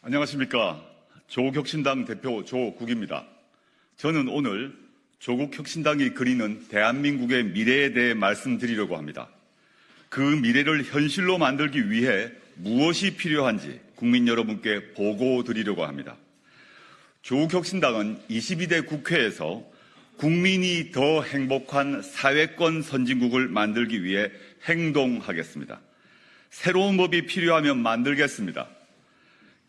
안녕하십니까. 조국혁신당 대표 조국입니다. 저는 오늘 조국혁신당이 그리는 대한민국의 미래에 대해 말씀드리려고 합니다. 그 미래를 현실로 만들기 위해 무엇이 필요한지 국민 여러분께 보고 드리려고 합니다. 조국혁신당은 22대 국회에서 국민이 더 행복한 사회권 선진국을 만들기 위해 행동하겠습니다. 새로운 법이 필요하면 만들겠습니다.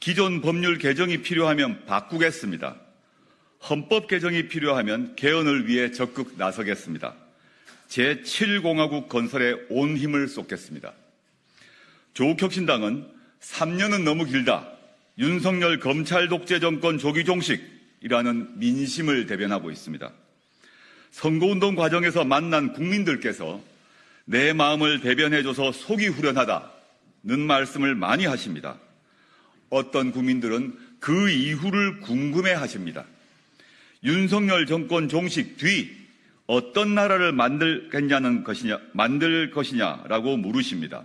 기존 법률 개정이 필요하면 바꾸겠습니다. 헌법 개정이 필요하면 개헌을 위해 적극 나서겠습니다. 제7공화국 건설에 온 힘을 쏟겠습니다. 조국혁신당은 3년은 너무 길다. 윤석열 검찰 독재 정권 조기 종식이라는 민심을 대변하고 있습니다. 선거운동 과정에서 만난 국민들께서 내 마음을 대변해줘서 속이 후련하다는 말씀을 많이 하십니다. 어떤 국민들은 그 이후를 궁금해 하십니다. 윤석열 정권 종식 뒤 어떤 나라를 만들 것이냐라고 물으십니다.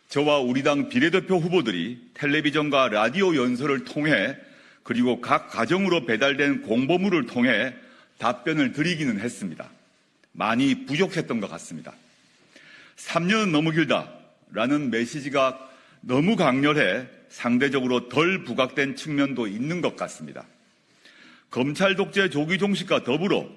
저와 우리 당 비례대표 후보들이 텔레비전과 라디오 연설을 통해 그리고 각 가정으로 배달된 공보물을 통해 답변을 드리기는 했습니다. 많이 부족했던 것 같습니다. 3년은 너무 길다라는 메시지가 너무 강렬해 상대적으로 덜 부각된 측면도 있는 것 같습니다. 검찰 독재 조기 종식과 더불어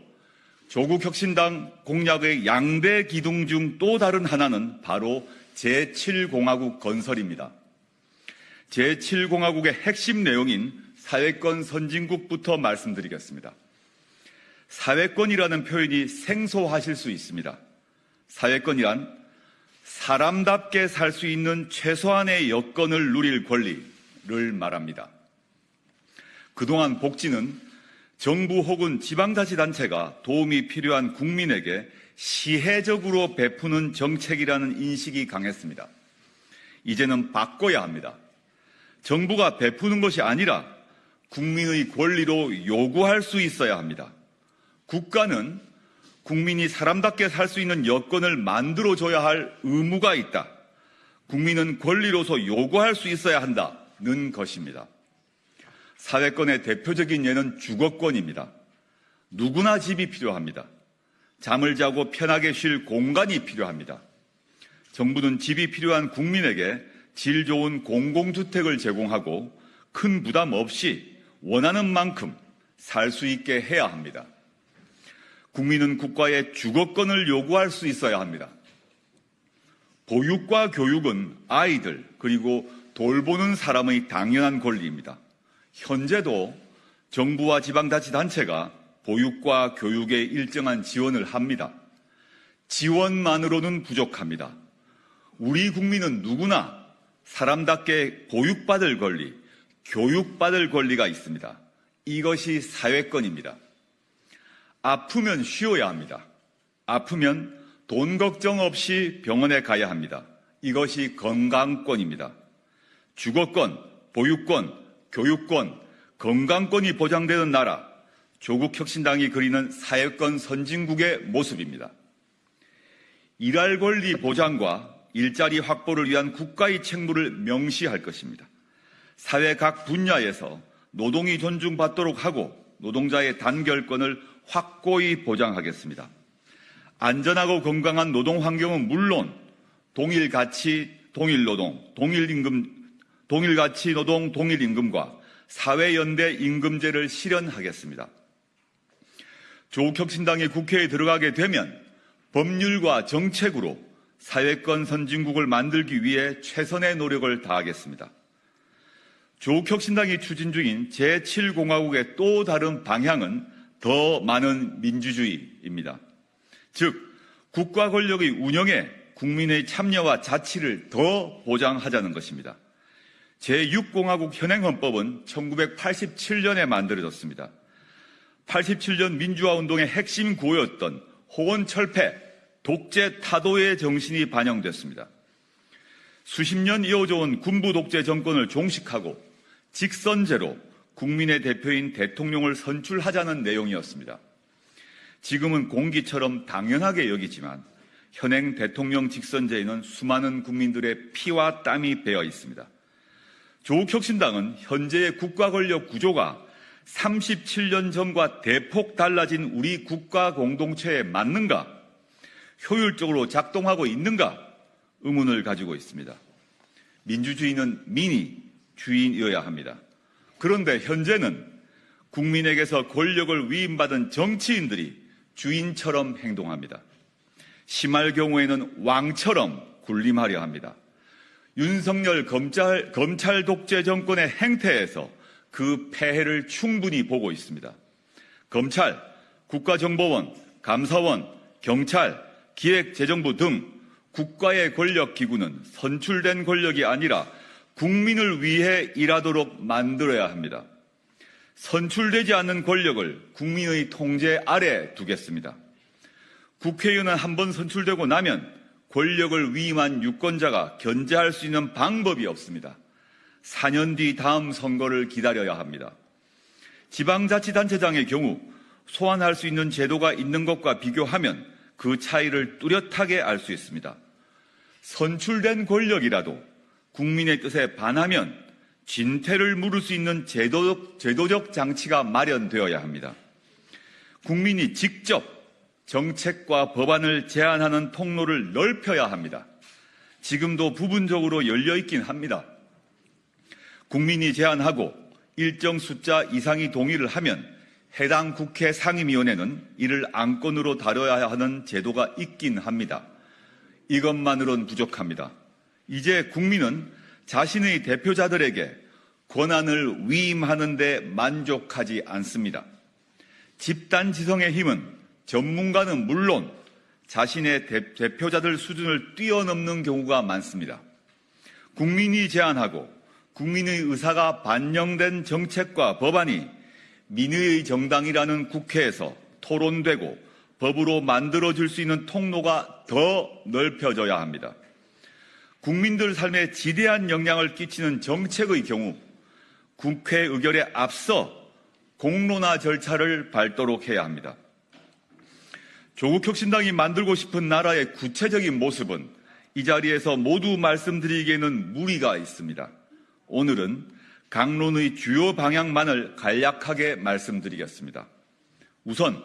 조국혁신당 공약의 양대 기둥 중 또 다른 하나는 바로 제7공화국 건설입니다. 제7공화국의 핵심 내용인 사회권 선진국부터 말씀드리겠습니다. 사회권이라는 표현이 생소하실 수 있습니다. 사회권이란 사람답게 살 수 있는 최소한의 여건을 누릴 권리를 말합니다. 그동안 복지는 정부 혹은 지방자치단체가 도움이 필요한 국민에게 시혜적으로 베푸는 정책이라는 인식이 강했습니다. 이제는 바꿔야 합니다. 정부가 베푸는 것이 아니라 국민의 권리로 요구할 수 있어야 합니다. 국가는 국민이 사람답게 살 수 있는 여건을 만들어줘야 할 의무가 있다. 국민은 권리로서 요구할 수 있어야 한다는 것입니다. 사회권의 대표적인 예는 주거권입니다. 누구나 집이 필요합니다. 잠을 자고 편하게 쉴 공간이 필요합니다. 정부는 집이 필요한 국민에게 질 좋은 공공주택을 제공하고 큰 부담 없이 원하는 만큼 살 수 있게 해야 합니다. 국민은 국가에 주거권을 요구할 수 있어야 합니다. 보육과 교육은 아이들 그리고 돌보는 사람의 당연한 권리입니다. 현재도 정부와 지방자치단체가 보육과 교육에 일정한 지원을 합니다. 지원만으로는 부족합니다. 우리 국민은 누구나 사람답게 보육받을 권리, 교육받을 권리가 있습니다. 이것이 사회권입니다. 아프면 쉬어야 합니다. 아프면 돈 걱정 없이 병원에 가야 합니다. 이것이 건강권입니다. 주거권, 보육권, 교육권, 건강권이 보장되는 나라, 조국혁신당이 그리는 사회권 선진국의 모습입니다. 일할 권리 보장과 일자리 확보를 위한 국가의 책무를 명시할 것입니다. 사회 각 분야에서 노동이 존중받도록 하고 노동자의 단결권을 확고히 보장하겠습니다. 안전하고 건강한 노동 환경은 물론 동일 가치, 동일 노동, 동일 가치 노동, 동일 임금과 사회연대 임금제를 실현하겠습니다. 조국혁신당이 국회에 들어가게 되면 법률과 정책으로 사회권 선진국을 만들기 위해 최선의 노력을 다하겠습니다. 조국혁신당이 추진 중인 제7공화국의 또 다른 방향은 더 많은 민주주의입니다. 즉, 국가 권력의 운영에 국민의 참여와 자치를 더 보장하자는 것입니다. 제6공화국 현행헌법은 1987년에 만들어졌습니다. 87년 민주화운동의 핵심 구호였던 호언철폐, 독재 타도의 정신이 반영됐습니다. 수십 년 이어져 온 군부 독재 정권을 종식하고 직선제로 국민의 대표인 대통령을 선출하자는 내용이었습니다. 지금은 공기처럼 당연하게 여기지만 현행 대통령 직선제에는 수많은 국민들의 피와 땀이 배어 있습니다. 조국혁신당은 현재의 국가 권력 구조가 37년 전과 대폭 달라진 우리 국가 공동체에 맞는가, 효율적으로 작동하고 있는가 의문을 가지고 있습니다. 민주주의는 민이 주인이어야 합니다. 그런데 현재는 국민에게서 권력을 위임받은 정치인들이 주인처럼 행동합니다. 심할 경우에는 왕처럼 군림하려 합니다. 윤석열 검찰 독재 정권의 행태에서 그 폐해를 충분히 보고 있습니다. 검찰, 국가정보원, 감사원, 경찰, 기획재정부 등 국가의 권력기구는 선출된 권력이 아니라 국민을 위해 일하도록 만들어야 합니다. 선출되지 않는 권력을 국민의 통제 아래 두겠습니다. 국회의원은 한번 선출되고 나면 권력을 위임한 유권자가 견제할 수 있는 방법이 없습니다. 4년 뒤 다음 선거를 기다려야 합니다. 지방자치단체장의 경우 소환할 수 있는 제도가 있는 것과 비교하면 그 차이를 뚜렷하게 알 수 있습니다. 선출된 권력이라도 국민의 뜻에 반하면 진퇴를 물을 수 있는 제도적 장치가 마련되어야 합니다. 국민이 직접 정책과 법안을 제안하는 통로를 넓혀야 합니다. 지금도 부분적으로 열려 있긴 합니다. 국민이 제안하고 일정 숫자 이상이 동의를 하면 해당 국회 상임위원회는 이를 안건으로 다뤄야 하는 제도가 있긴 합니다. 이것만으로는 부족합니다. 이제 국민은 자신의 대표자들에게 권한을 위임하는 데 만족하지 않습니다. 집단지성의 힘은 전문가는 물론 자신의 대표자들 수준을 뛰어넘는 경우가 많습니다. 국민이 제안하고 국민의 의사가 반영된 정책과 법안이 민의의 정당이라는 국회에서 토론되고 법으로 만들어질 수 있는 통로가 더 넓혀져야 합니다. 국민들 삶에 지대한 영향을 끼치는 정책의 경우 국회 의결에 앞서 공론화 절차를 밟도록 해야 합니다. 조국혁신당이 만들고 싶은 나라의 구체적인 모습은 이 자리에서 모두 말씀드리기에는 무리가 있습니다. 오늘은 강론의 주요 방향만을 간략하게 말씀드리겠습니다. 우선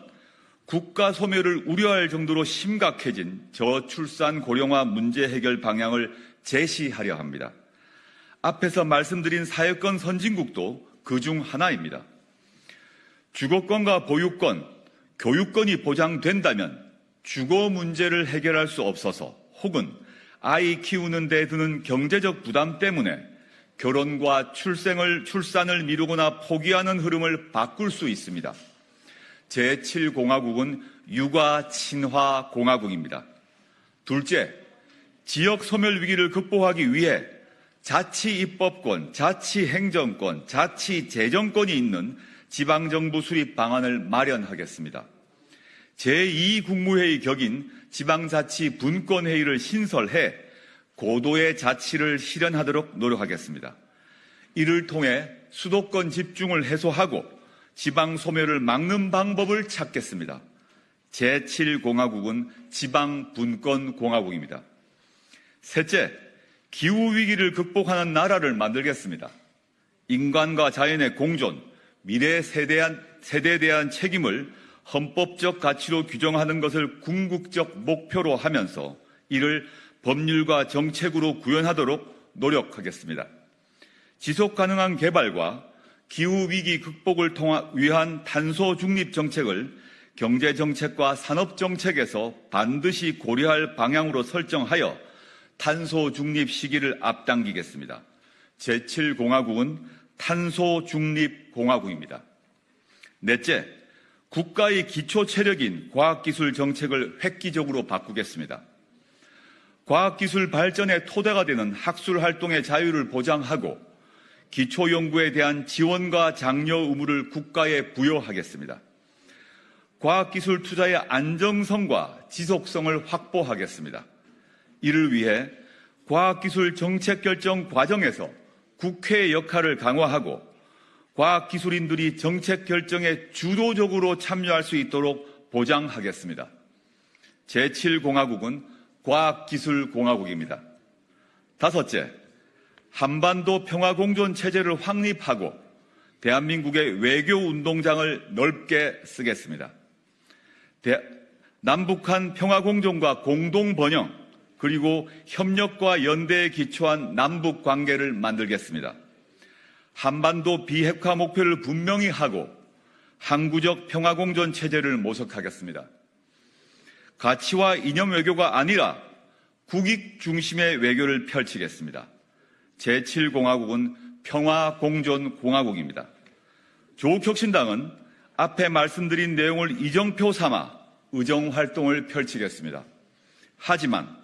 국가 소멸을 우려할 정도로 심각해진 저출산 고령화 문제 해결 방향을 제시하려 합니다. 앞에서 말씀드린 사회권 선진국도 그중 하나입니다. 주거권과 보유권, 교육권이 보장된다면 주거 문제를 해결할 수 없어서 혹은 아이 키우는 데 드는 경제적 부담 때문에 결혼과 출산을 미루거나 포기하는 흐름을 바꿀 수 있습니다. 제7공화국은 육아 친화 공화국입니다. 둘째, 지역 소멸 위기를 극복하기 위해 자치입법권, 자치행정권, 자치재정권이 있는 지방정부 수립 방안을 마련하겠습니다. 제2국무회의 격인 지방자치분권회의를 신설해 고도의 자치를 실현하도록 노력하겠습니다. 이를 통해 수도권 집중을 해소하고 지방 소멸을 막는 방법을 찾겠습니다. 제7공화국은 지방분권공화국입니다. 셋째, 기후위기를 극복하는 나라를 만들겠습니다. 인간과 자연의 공존, 미래 세대에 대한 책임을 헌법적 가치로 규정하는 것을 궁극적 목표로 하면서 이를 법률과 정책으로 구현하도록 노력하겠습니다. 지속가능한 개발과 기후위기 극복을 위한 탄소 중립 정책을 경제정책과 산업정책에서 반드시 고려할 방향으로 설정하여 탄소 중립 시기를 앞당기겠습니다. 제7공화국은 탄소 중립 공화국입니다. 넷째, 국가의 기초 체력인 과학기술 정책을 획기적으로 바꾸겠습니다. 과학기술 발전의 토대가 되는 학술활동의 자유를 보장하고 기초연구에 대한 지원과 장려 의무를 국가에 부여하겠습니다. 과학기술 투자의 안정성과 지속성을 확보하겠습니다. 이를 위해 과학기술 정책 결정 과정에서 국회의 역할을 강화하고 과학기술인들이 정책 결정에 주도적으로 참여할 수 있도록 보장하겠습니다. 제7공화국은 과학기술공화국입니다. 다섯째, 한반도 평화공존 체제를 확립하고 대한민국의 외교 운동장을 넓게 쓰겠습니다. 남북한 평화공존과 공동번영 그리고 협력과 연대에 기초한 남북 관계를 만들겠습니다. 한반도 비핵화 목표를 분명히 하고 항구적 평화공존 체제를 모색하겠습니다. 가치와 이념 외교가 아니라 국익 중심의 외교를 펼치겠습니다. 제7공화국은 평화공존공화국입니다. 조국혁신당은 앞에 말씀드린 내용을 이정표 삼아 의정활동을 펼치겠습니다. 하지만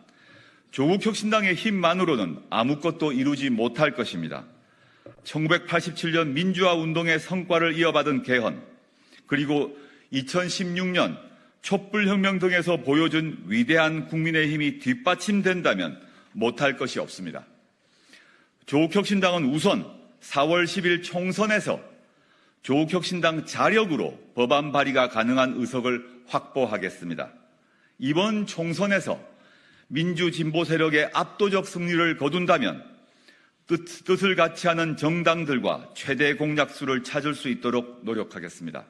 조국혁신당의 힘만으로는 아무것도 이루지 못할 것입니다. 1987년 민주화운동의 성과를 이어받은 개헌, 그리고 2016년 촛불혁명 등에서 보여준 위대한 국민의힘이 뒷받침된다면 못할 것이 없습니다. 조국혁신당은 우선 4월 10일 총선에서 조국혁신당 자력으로 법안 발의가 가능한 의석을 확보하겠습니다. 이번 총선에서 민주진보 세력의 압도적 승리를 거둔다면 뜻을 같이 하는 정당들과 최대 공약수를 찾을 수 있도록 노력하겠습니다.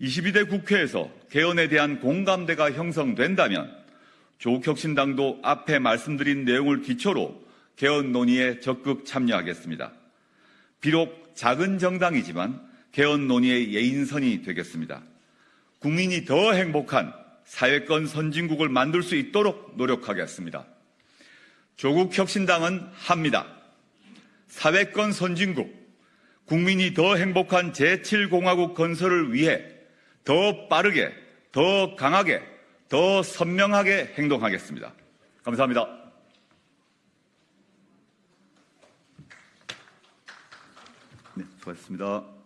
22대 국회에서 개헌에 대한 공감대가 형성된다면 조국혁신당도 앞에 말씀드린 내용을 기초로 개헌 논의에 적극 참여하겠습니다. 비록 작은 정당이지만 개헌 논의의 예인선이 되겠습니다. 국민이 더 행복한 사회권 선진국을 만들 수 있도록 노력하겠습니다. 조국혁신당은 합니다. 사회권 선진국, 국민이 더 행복한 제7공화국 건설을 위해 더 빠르게, 더 강하게, 더 선명하게 행동하겠습니다. 감사합니다. 네, 수고하셨습니다.